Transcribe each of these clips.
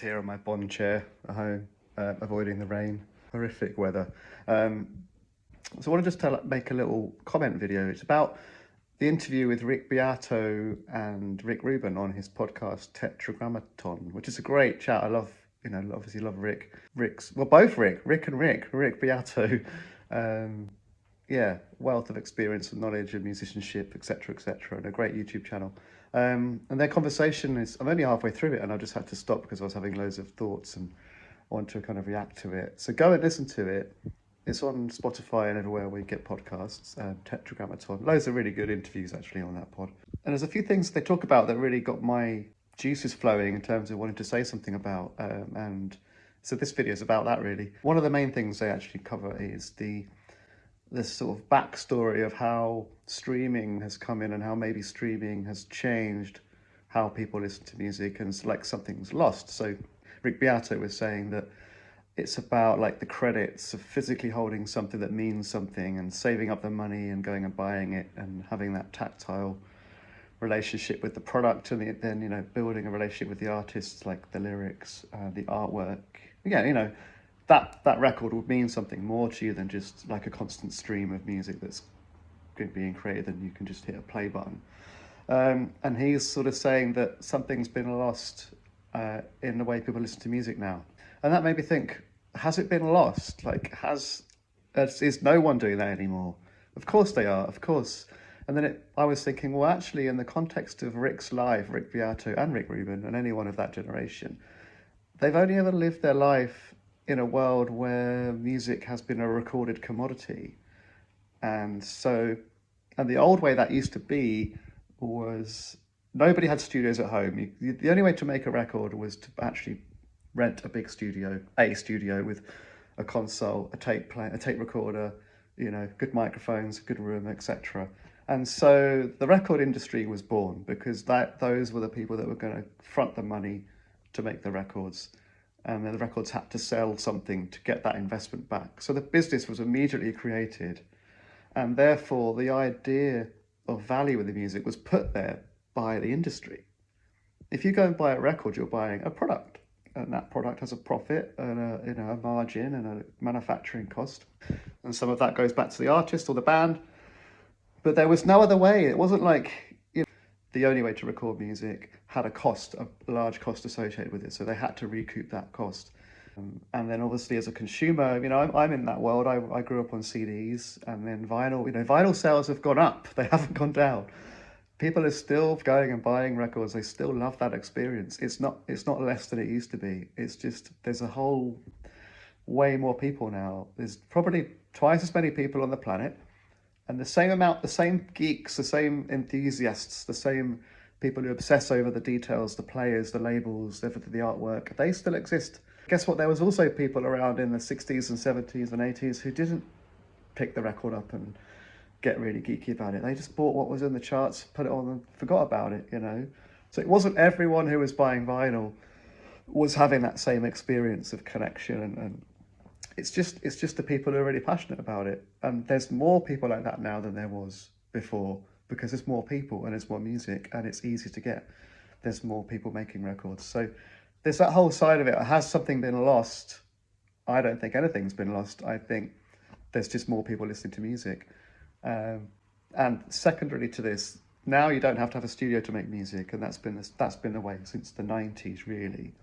here on my Bond chair at home, avoiding the rain. Horrific weather. So I want to just make a little comment video. It's about the interview with Rick Beato and Rick Rubin on his podcast Tetragrammaton, which is a great chat. I love, obviously love Rick. Both Rick and Rick Beato. Wealth of experience and knowledge and musicianship, etc., and a great YouTube channel. And their conversation is, I'm only halfway through it and I just had to stop because I was having loads of thoughts and I want to kind of react to it. So go and listen to it. It's on Spotify and everywhere where you get podcasts, Tetragrammaton. Loads of really good interviews actually on that pod. And there's a few things they talk about that really got my juices flowing in terms of wanting to say something about. And so this video is about that really. One of the main things they actually cover is this sort of backstory of how streaming has come in and how maybe streaming has changed how people listen to music and it's like something's lost. So Rick Beato was saying that it's about like the credits of physically holding something that means something and saving up the money and going and buying it and having that tactile relationship with the product and then building a relationship with the artists, like the lyrics, the artwork. That record would mean something more to you than just like a constant stream of music that's being created and you can just hit a play button. And he's sort of saying that something's been lost in the way people listen to music now. And that made me think, has it been lost? Like, is no one doing that anymore? Of course they are, of course. And then I was thinking, well, actually, in the context of Rick's life, Rick Beato and Rick Rubin and anyone of that generation, they've only ever lived their life in a world where music has been a recorded commodity. And the old way that used to be was nobody had studios at home. The only way to make a record was to actually rent a big studio, with a console, a tape recorder, good microphones, good room, etc. And so the record industry was born because those were the people that were going to front the money to make the records. And then the records had to sell something to get that investment back. So the business was immediately created. And therefore, the idea of value in the music was put there by the industry. If you go and buy a record, you're buying a product. And that product has a profit and a margin and a manufacturing cost. And some of that goes back to the artist or the band. But there was no other way. It wasn't like the only way to record music had a large cost associated with it. So they had to recoup that cost. And then obviously as a consumer, I'm in that world. I grew up on CDs and then vinyl. Vinyl sales have gone up. They haven't gone down. People are still going and buying records. They still love that experience. It's not less than it used to be. It's just there's a whole way more people now. There's probably twice as many people on the planet. And the same geeks, the same enthusiasts, the same people who obsess over the details, the players, the labels, everything, the artwork, they still exist. Guess what? There was also people around in the 60s and 70s and 80s who didn't pick the record up and get really geeky about it. They just bought what was in the charts, put it on and forgot about it, So it wasn't everyone who was buying vinyl was having that same experience of connection and it's just the people who are really passionate about it. And there's more people like that now than there was before because there's more people and there's more music and it's easy to get. There's more people making records. So there's that whole side of it. Has something been lost? I don't think anything's been lost. I think there's just more people listening to music. And secondary to this, now you don't have to have a studio to make music, and that's been the way since the 90s, really.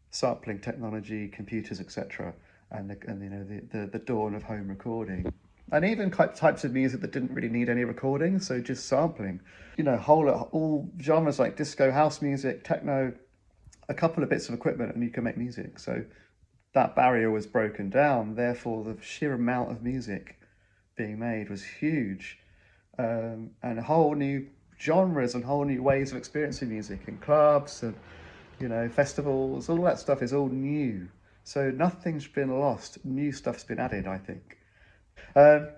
Sampling technology, computers, etc., and the dawn of home recording, and even types of music that didn't really need any recording, so just sampling. All genres like disco, house music, techno, a couple of bits of equipment, and you can make music. So that barrier was broken down. Therefore, the sheer amount of music being made was huge, and whole new genres and whole new ways of experiencing music in clubs and festivals. All that stuff is all new, so nothing's been lost. New stuff's been added, I think. So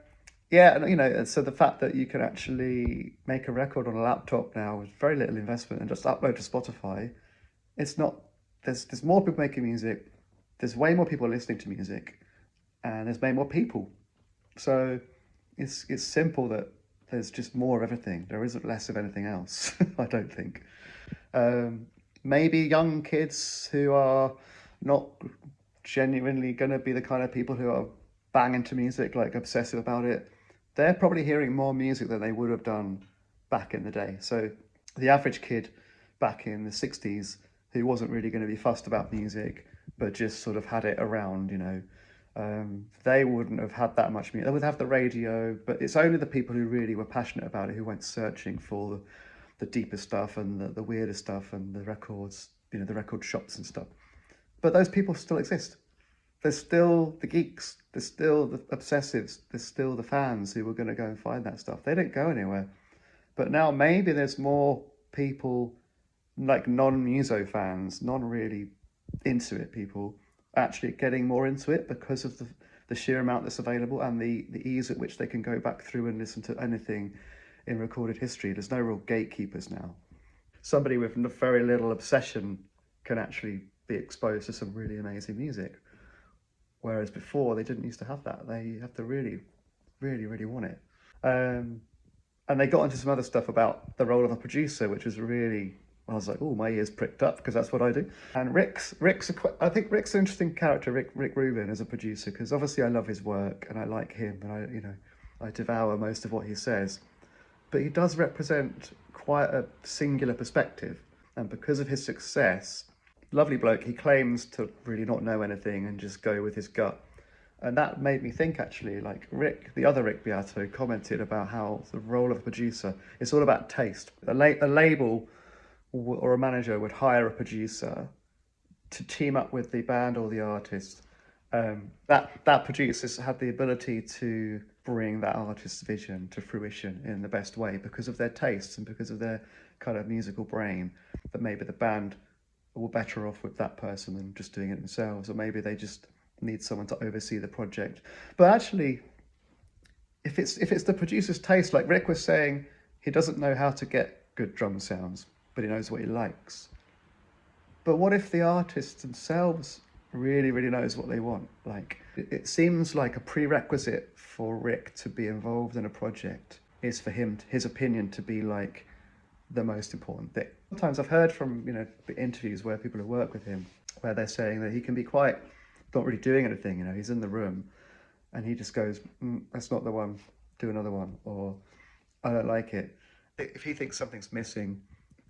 the fact that you can actually make a record on a laptop now with very little investment and just upload to Spotify, there's more people making music, there's way more people listening to music, and there's way more people. So it's simple that there's just more of everything. There isn't less of anything else, I don't think. maybe young kids who are not genuinely going to be the kind of people who are bang into music, like obsessive about it, they're probably hearing more music than they would have done back in the day. So the average kid back in the 60s who wasn't really going to be fussed about music, but just sort of had it around, they wouldn't have had that much music. They would have the radio, but it's only the people who really were passionate about it who went searching for the deeper stuff and the weirder stuff and the records, the record shops and stuff. But those people still exist. There's still the geeks, there's still the obsessives, there's still the fans who were going to go and find that stuff. They didn't go anywhere. But now maybe there's more people like non-muso fans, non-really into it people, actually getting more into it because of the sheer amount that's available and the ease at which they can go back through and listen to anything in recorded history. There's no real gatekeepers now. Somebody with very little obsession can actually be exposed to some really amazing music. Whereas before, they didn't used to have that. They have to really, really, really want it. And they got into some other stuff about the role of a producer, which was really, I was like, oh, my ears pricked up because that's what I do. And I think Rick's an interesting character, Rick Rubin, as a producer, because obviously I love his work and I like him and I devour most of what he says. But he does represent quite a singular perspective. And because of his success, lovely bloke, he claims to really not know anything and just go with his gut. And that made me think, actually, like the other Rick Beato commented about how the role of a producer, it's all about taste. A label or a manager would hire a producer to team up with the band or the artist. That producers had the ability to bring that artist's vision to fruition in the best way because of their tastes and because of their kind of musical brain, that maybe the band were better off with that person than just doing it themselves, or maybe they just need someone to oversee the project. But actually, if it's the producer's taste, like Rick was saying, he doesn't know how to get good drum sounds, but he knows what he likes. But what if the artists themselves really, really knows what they want? Like, it seems like a prerequisite for Rick to be involved in a project is for his opinion to be like the most important thing. Sometimes I've heard from interviews where people who work with him, where they're saying that he can be quite not really doing anything. He's in the room, and he just goes, "That's not the one. Do another one," or "I don't like it." If he thinks something's missing,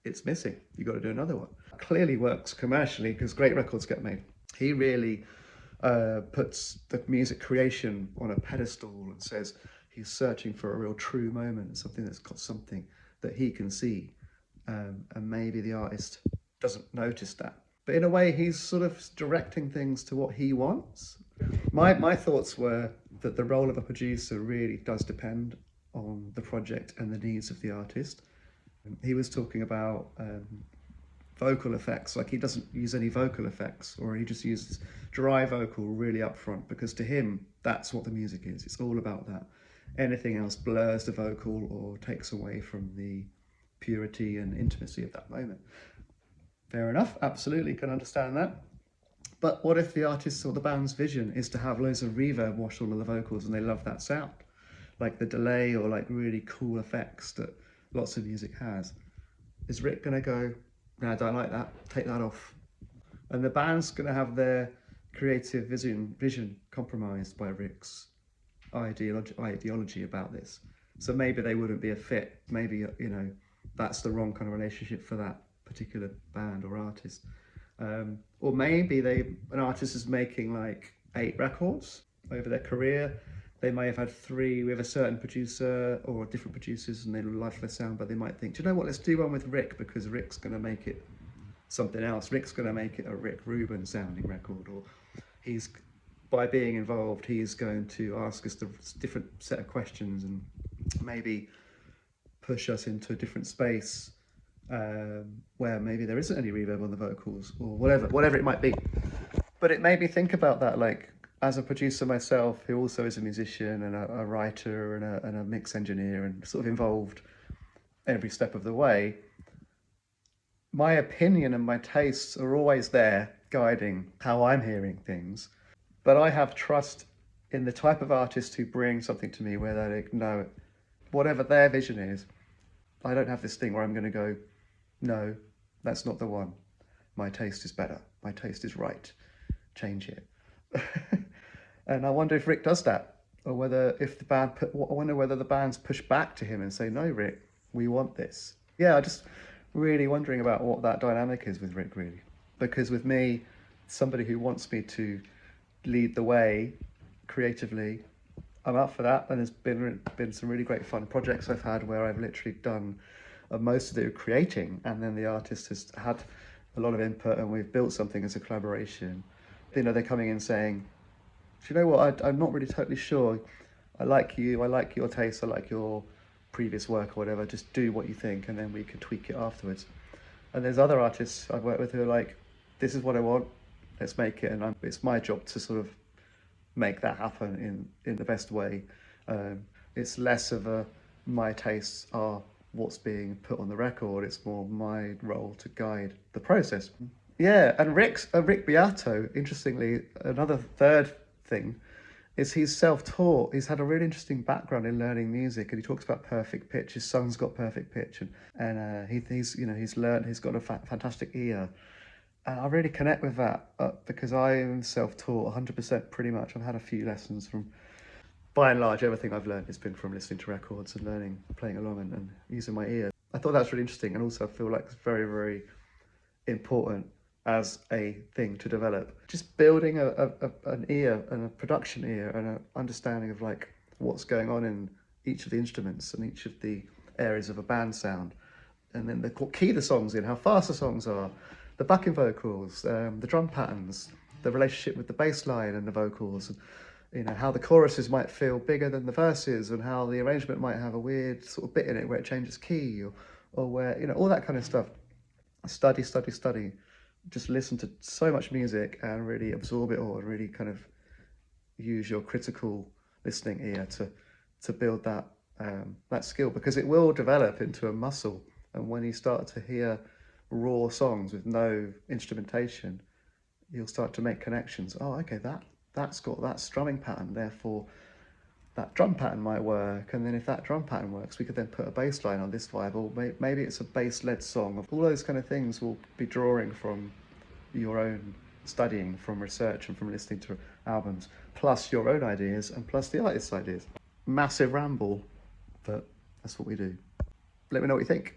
it's missing. You got to do another one. Clearly works commercially because great records get made. He really puts the music creation on a pedestal and says he's searching for a real true moment, something that's got something that he can see, and maybe the artist doesn't notice that. But in a way, he's sort of directing things to what he wants. My thoughts were that the role of a producer really does depend on the project and the needs of the artist. He was talking about vocal effects, like he doesn't use any vocal effects, or he just uses dry vocal really up front, because to him, that's what the music is. It's all about that. Anything else blurs the vocal or takes away from the purity and intimacy of that moment. Fair enough, absolutely can understand that. But what if the artist's or the band's vision is to have loads of reverb wash all of the vocals and they love that sound? Like the delay or like really cool effects that lots of music has. Is Rick going to go, no, I don't like that, take that off? And the band's going to have their creative vision compromised by Rick's ideology about this. So maybe they wouldn't be a fit. Maybe, that's the wrong kind of relationship for that particular band or artist. Or maybe an artist is making like 8 records over their career. They may have had 3 with a certain producer or different producers and they like their sound, but they might think, do you know what, let's do one with Rick because Rick's going to make it something else. Rick's going to make it a Rick Rubin sounding record, or by being involved, he's going to ask us the different set of questions and maybe push us into a different space where maybe there isn't any reverb on the vocals or whatever it might be. But it made me think about that, like, as a producer myself, who also is a musician and a writer and a mix engineer and sort of involved every step of the way, my opinion and my tastes are always there guiding how I'm hearing things. But I have trust in the type of artist who bring something to me where they know whatever their vision is. I don't have this thing where I'm going to go, no, that's not the one. my taste is better, my taste is right, change it. And I wonder if Rick does that, or whether if the band I wonder whether the bands push back to him and say, no, Rick, we want this. Yeah, I just really wondering about what that dynamic is with Rick, really. Because with me, somebody who wants me to lead the way creatively, I'm up for that. And there's been some really great fun projects I've had where I've literally done most of the creating, and then the artist has had a lot of input, and we've built something as a collaboration. You know, they're coming in saying, do you know what, I'm not really totally sure. I like you, I like your taste, I like your previous work or whatever, just do what you think, and then we can tweak it afterwards. And there's other artists I've worked with who are like, this is what I want, let's make it, and it's my job to sort of make that happen in the best way. It's less of a, my tastes are what's being put on the record, it's more my role to guide the process. Yeah, and Rick Beato, interestingly, another third thing is he's self-taught. He's had a really interesting background in learning music, and he talks about perfect pitch. His son's got perfect pitch, and he's learned. He's got a fantastic ear, and I really connect with that because I'm self-taught 100% pretty much. I've had a few lessons from, by and large, everything I've learned has been from listening to records and learning, playing along, and using my ear. I thought that was really interesting, and also I feel like it's very, very important as a thing to develop. Just building an ear and a production ear and an understanding of like what's going on in each of the instruments and each of the areas of a band sound, and then the key the songs in, how fast the songs are, the backing vocals, the drum patterns, the relationship with the bass line and the vocals, and you know how the choruses might feel bigger than the verses, and how the arrangement might have a weird sort of bit in it where it changes key, or where, you know, all that kind of stuff. Study, just listen to so much music and really absorb it all, and really kind of use your critical listening ear to build that that skill, because it will develop into a muscle. And when you start to hear raw songs with no instrumentation, you'll start to make connections. Oh, okay, that's got that strumming pattern, therefore that drum pattern might work, and then if that drum pattern works, we could then put a bass line on this vibe, or maybe it's a bass-led song. All those kind of things will be drawing from your own studying, from research, and from listening to albums, plus your own ideas, and plus the artist's ideas. Massive ramble, but that's what we do. Let me know what you think.